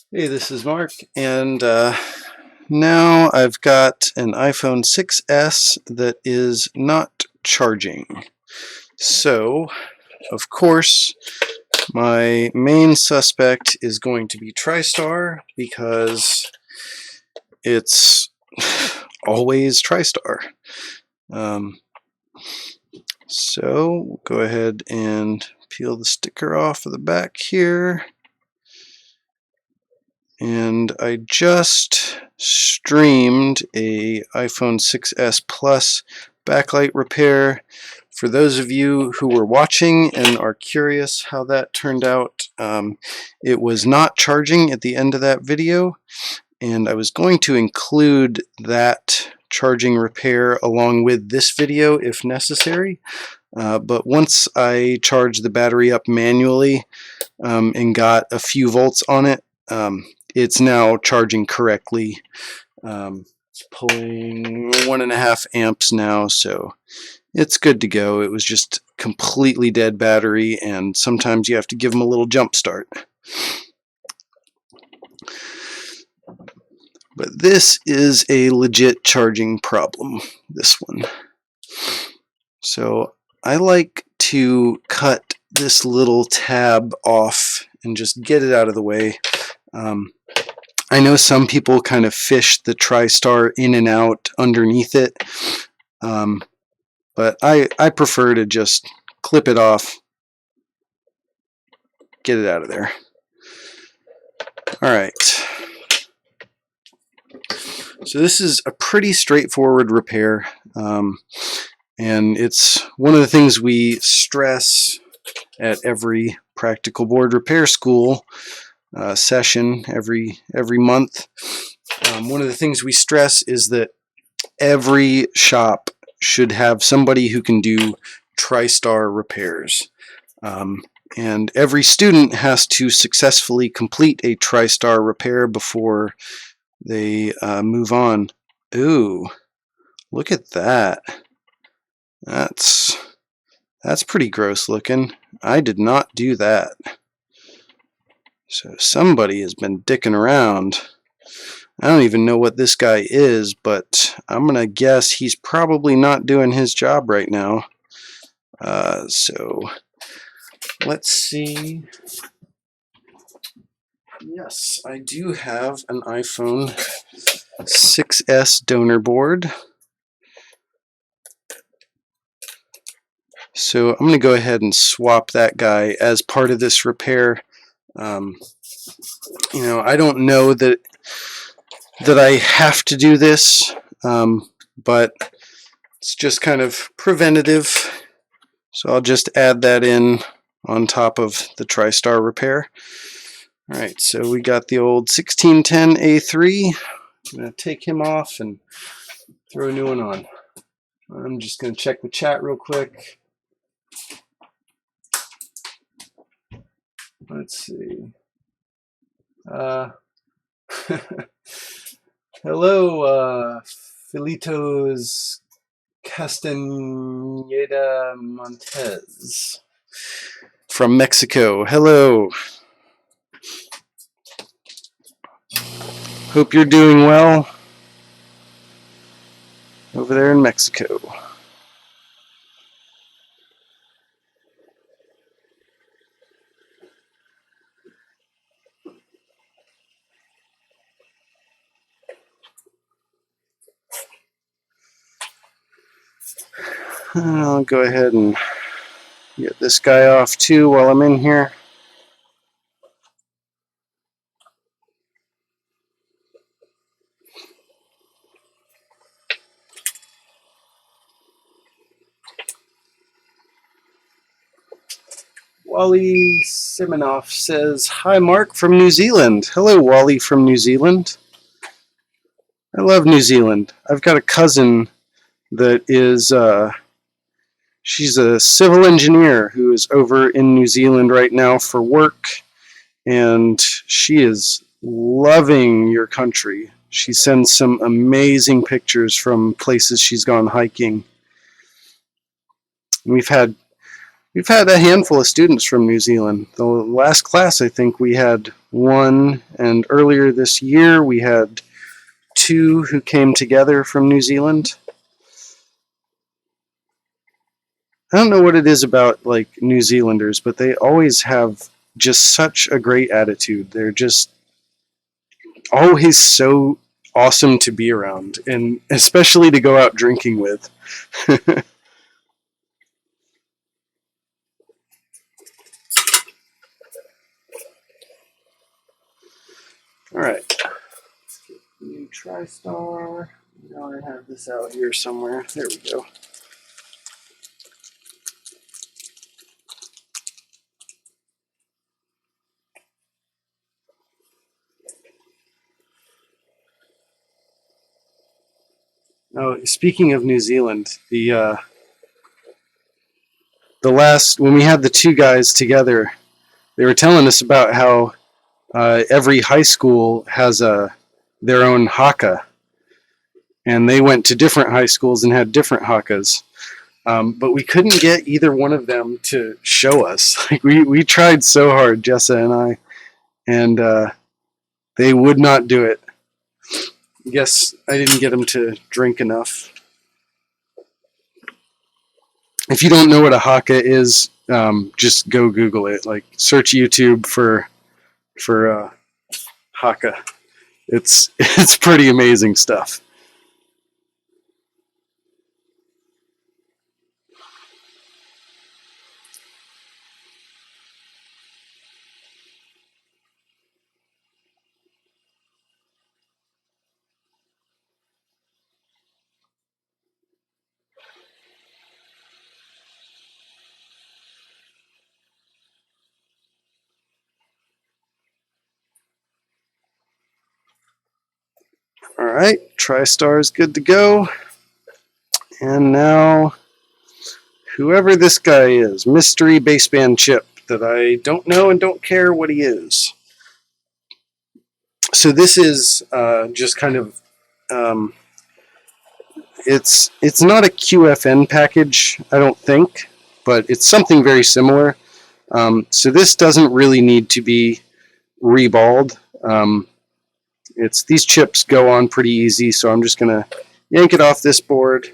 Hey, this is Mark, and now I've got an iPhone 6S that is not charging. So, of course, my main suspect is going to be Tristar because it's always Tristar. So, we'll go ahead and peel the sticker off of the back here. And I just streamed a iPhone 6S Plus backlight repair. For those of you who were watching and are curious how that turned out, it was not charging at the end of that video, and I was going to include that charging repair along with this video if necessary. But once I charged the battery up manually and got a few volts on it, it's now charging correctly. It's pulling 1.5 amps now, so it's good to go. It was just completely dead battery, and sometimes you have to give them a little jump start. But this is a legit charging problem, this one. So I like to cut this little tab off and just get it out of the way. I know some people kind of fish the Tristar in and out underneath it, but I prefer to just clip it off, get it out of there. Alright, so this is a pretty straightforward repair, and it's one of the things we stress at every practical board repair school session every month. One of the things we stress is that every shop should have somebody who can do Tristar repairs. And every student has to successfully complete a Tristar repair before they move on. Ooh, look at that. That's pretty gross looking. I did not do that. So somebody has been dicking around. I don't even know what this guy is, but I'm going to guess he's probably not doing his job right now. So let's see. Yes, I do have an iPhone 6S donor board. So I'm going to go ahead and swap that guy as part of this repair. You know, I don't know that I have to do this, but it's just kind of preventative. So I'll just add that in on top of the Tristar repair. Alright, so we got the old 1610A3. I'm going to take him off and throw a new one on. I'm just going to check the chat real quick. Let's see. Hello, Filitos Castaneda Montez from Mexico. Hello. Hope you're doing well over there in Mexico. I'll go ahead and get this guy off too while I'm in here. Wally Siminoff says, "Hi Mark from New Zealand." Hello Wally from New Zealand. I love New Zealand. I've got a cousin that is she's a civil engineer who is over in New Zealand right now for work, and she is loving your country. She sends some amazing pictures from places she's gone hiking. We've had a handful of students from New Zealand. The last class, I think we had one, and earlier this year we had two who came together from New Zealand. I don't know what it is about like New Zealanders, but they always have just such a great attitude. They're just always so awesome to be around, and especially to go out drinking with. All right, new Tristar. Now I have this out here somewhere. There we go. Oh, speaking of New Zealand, the last when we had the two guys together, they were telling us about how every high school has their own haka, and they went to different high schools and had different hakas. But we couldn't get either one of them to show us. Like we tried so hard, Jessa and I, and they would not do it. I guess I didn't get them to drink enough. If you don't know what a haka is, just go Google it. Like search YouTube for haka. It's pretty amazing stuff. All right, TriStar is good to go. And now, whoever this guy is, mystery baseband chip that I don't know and don't care what he is. So this is just kind of it's not a QFN package, I don't think, but it's something very similar. So this doesn't really need to be reballed. It's these chips go on pretty easy, so I'm just gonna yank it off this board,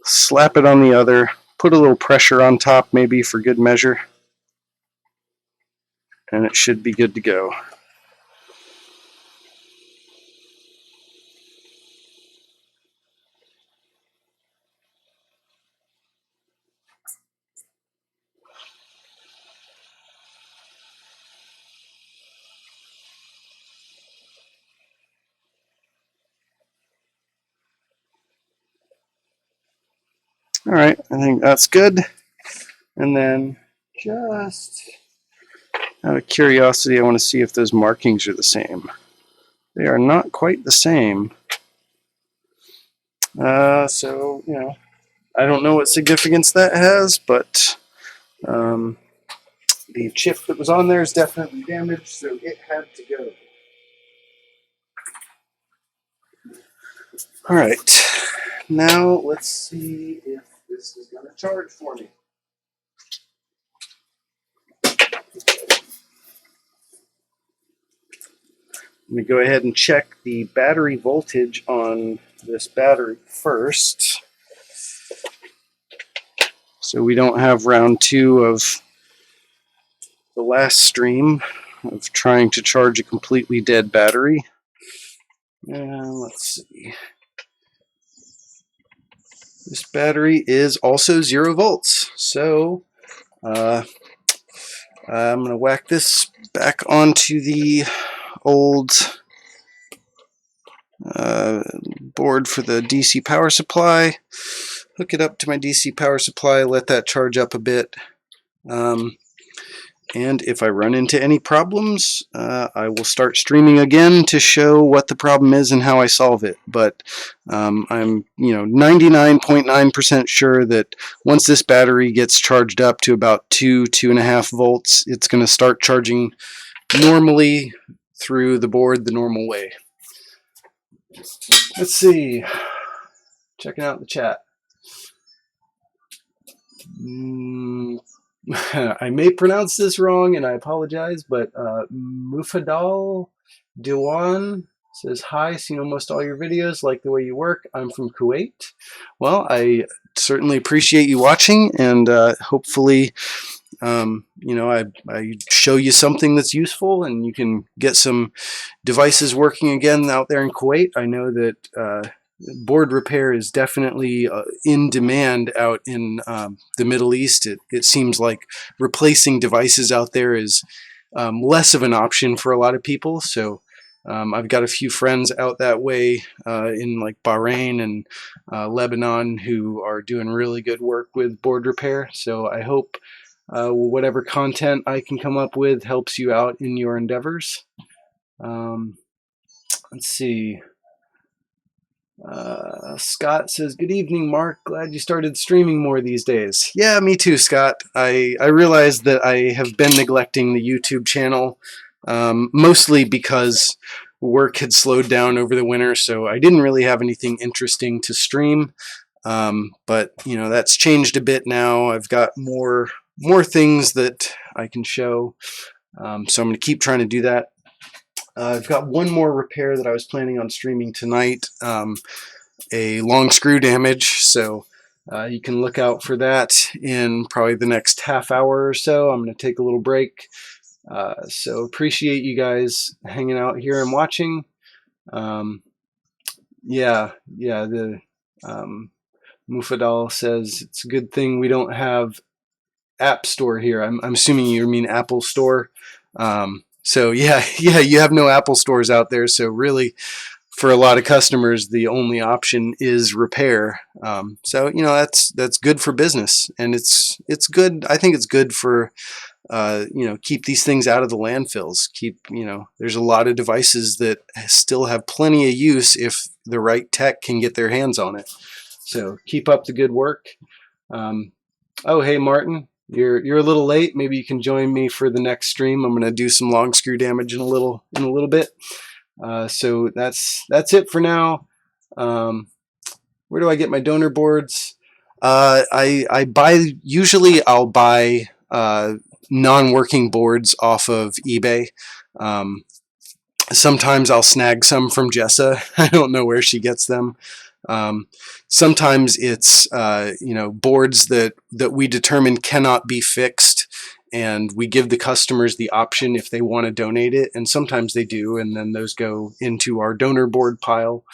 slap it on the other, put a little pressure on top maybe for good measure, and it should be good to go. All right, I think that's good. And then just out of curiosity, I want to see if those markings are the same. They are not quite the same. So, I don't know what significance that has, but the chip that was on there is definitely damaged, so it had to go. All right, now let's see if this is going to charge for me. Let me go ahead and check the battery voltage on this battery first, so we don't have round two of the last stream of trying to charge a completely dead battery. And let's see. This battery is also 0 volts, so I'm going to whack this back onto the old board for the DC power supply, hook it up to my DC power supply, let that charge up a bit, and if I run into any problems, I will start streaming again to show what the problem is and how I solve it. But I'm 99.9% sure that once this battery gets charged up to about 2.5 volts, it's going to start charging normally through the board the normal way. Let's see. Checking out the chat. I may pronounce this wrong, and I apologize, but Mufadal Diwan says, hi, seen almost all your videos, like the way you work. I'm from Kuwait. Well, I certainly appreciate you watching, and hopefully, I show you something that's useful, and you can get some devices working again out there in Kuwait. I know that board repair is definitely in demand out in the Middle East. It seems like replacing devices out there is less of an option for a lot of people. So I've got a few friends out that way in like Bahrain and Lebanon who are doing really good work with board repair. So I hope whatever content I can come up with helps you out in your endeavors. Let's see. Scott says, good evening, Mark. Glad you started streaming more these days. Yeah, me too, Scott. I realized that I have been neglecting the YouTube channel, mostly because work had slowed down over the winter, so I didn't really have anything interesting to stream. But that's changed a bit now. I've got more things that I can show, so I'm going to keep trying to do that. I've got one more repair that I was planning on streaming tonight, a long screw damage, so you can look out for that in probably the next half hour or so. I'm going to take a little break. So appreciate you guys hanging out here and watching. The Mufadal says it's a good thing we don't have App Store here. I'm assuming you mean Apple Store. So yeah, you have no Apple stores out there. So really, for a lot of customers, the only option is repair. So that's good for business, and it's good. I think it's good for keep these things out of the landfills. There's a lot of devices that still have plenty of use if the right tech can get their hands on it. So keep up the good work. Oh, hey Martin. You're a little late. Maybe you can join me for the next stream. I'm going to do some long screw damage in a little bit. So that's it for now. Where do I get my donor boards? I buy, usually I'll buy non-working boards off of eBay. Sometimes I'll snag some from Jessa. I don't know where she gets them. Sometimes it's boards that we determine cannot be fixed, and we give the customers the option if they want to donate it, and sometimes they do, and then those go into our donor board pile.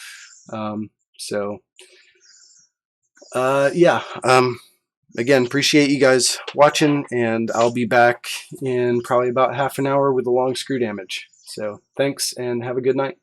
Again, appreciate you guys watching, and I'll be back in probably about half an hour with the long screw damage. So thanks, and have a good night.